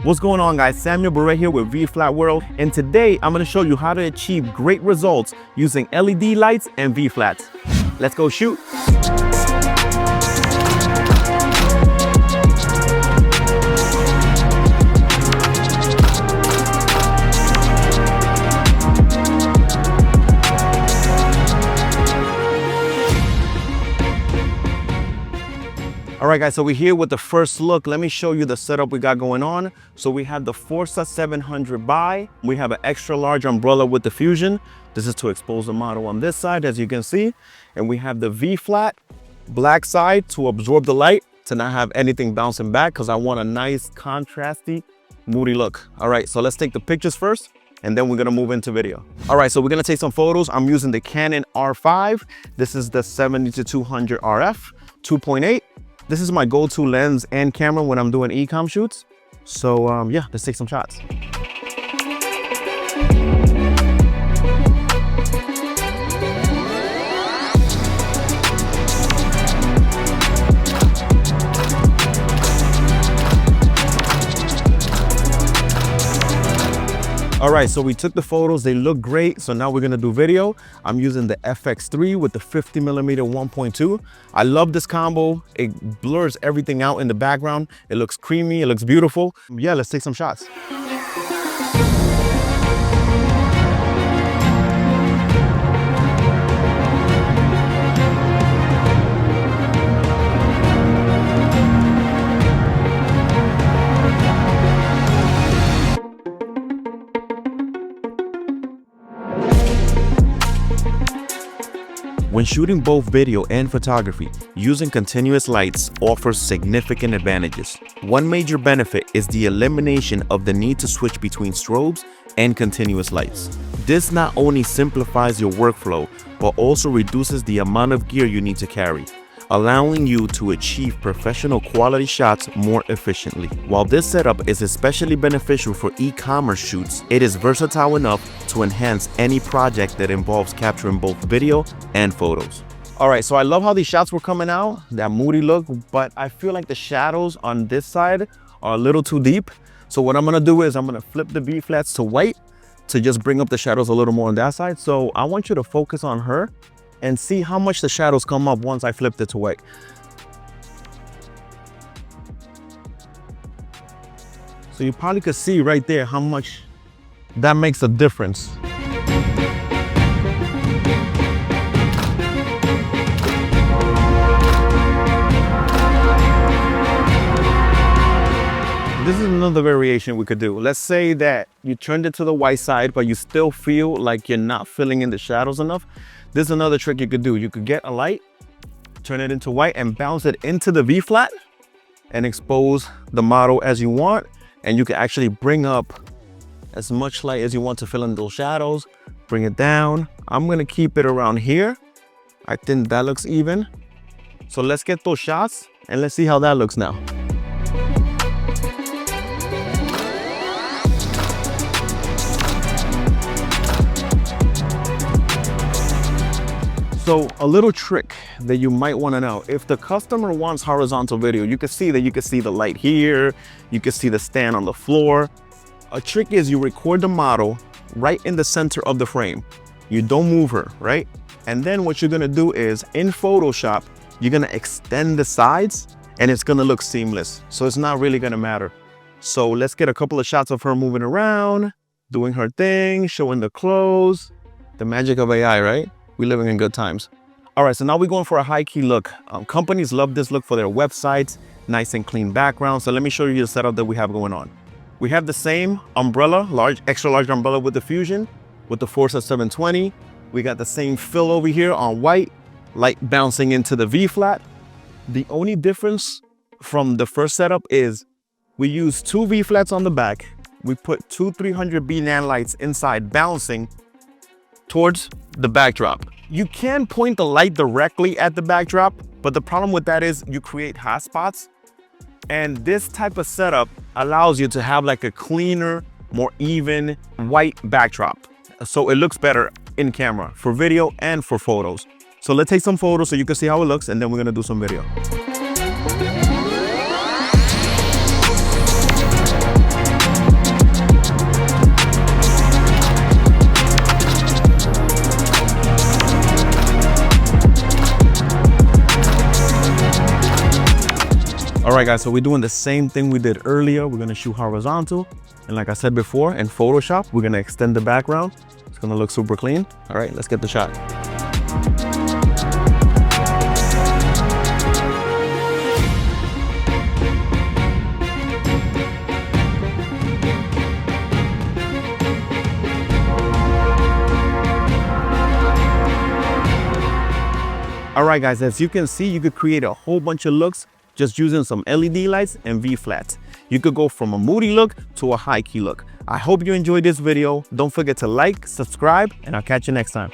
What's going on, guys? Samuel Bouret here with V-Flat World, and today I'm going to show you how to achieve great results using LED lights and V-Flats. Let's go shoot. All right, guys, so we're here with the first look. Let me show you the setup we got going on. So we have the Forza 700 by. We have an extra large umbrella with diffusion. This is to expose the model on this side, as you can see. And we have the V-flat black side to absorb the light, to not have anything bouncing back, because I want a nice contrasty, moody look. All right, so let's take the pictures first, and then we're gonna move into video. All right, so we're gonna take some photos. I'm using the Canon R5. This is the 70-200 RF 2.8. This is my go-to lens and camera when I'm doing e-comm shoots. So yeah, let's take some shots. All right, so we took the photos, they look great. So now we're gonna do video. I'm using the FX3 with the 50mm 1.2. I love this combo. It blurs everything out in the background. It looks creamy, it looks beautiful. Yeah, let's take some shots. When shooting both video and photography, using continuous lights offers significant advantages. One major benefit is the elimination of the need to switch between strobes and continuous lights. This not only simplifies your workflow, but also reduces the amount of gear you need to carry, allowing you to achieve professional quality shots more efficiently. While this setup is especially beneficial for e-commerce shoots, it is versatile enough to enhance any project that involves capturing both video and photos. All right, so I love how these shots were coming out, that moody look, but I feel like the shadows on this side are a little too deep. So what I'm gonna do is I'm gonna flip the V-flats to white to just bring up the shadows a little more on that side. So I want you to focus on her and see how much the shadows come up once I flipped it to white. So you probably could see right there how much that makes a difference. This is another variation we could do. Let's say that you turned it to the white side, but you still feel like you're not filling in the shadows enough. This is another trick you could do. You could get a light, turn it into white, and bounce it into the V-flat and expose the model as you want. And you can actually bring up as much light as you want to fill in those shadows. Bring it down. I'm gonna keep it around here. I think that looks even. So let's get those shots and let's see how that looks now. So a little trick that you might want to know, if the customer wants horizontal video, you can see the light here, you can see the stand on the floor. A trick is you record the model right in the center of the frame. You don't move her, right? And then what you're gonna do is in Photoshop, you're gonna extend the sides and it's gonna look seamless. So it's not really gonna matter. So let's get a couple of shots of her moving around, doing her thing, showing the clothes. The magic of AI, right? We're living in good times. All right, so now we're going for a high key look. Companies love this look for their websites, nice and clean background. So let me show you the setup that we have going on. We have the same umbrella, extra large umbrella with diffusion with the Forza 720. We got the same fill over here on white, light bouncing into the V-flat. The only difference from the first setup is we use two V-flats on the back. We put two 300B NAND lights inside bouncing towards the backdrop. You can point the light directly at the backdrop, but the problem with that is you create hot spots. And this type of setup allows you to have like a cleaner, more even white backdrop. So it looks better in camera for video and for photos. So let's take some photos so you can see how it looks, and then we're gonna do some video. right, guys, so we're doing the same thing we did earlier. We're gonna shoot horizontal. And like I said before, in Photoshop, we're gonna extend the background. It's gonna look super clean. All right, let's get the shot. All right, guys, as you can see, you could create a whole bunch of looks just using some LED lights and V-flats. You could go from a moody look to a high key look. I hope you enjoyed this video. Don't forget to like, subscribe, and I'll catch you next time.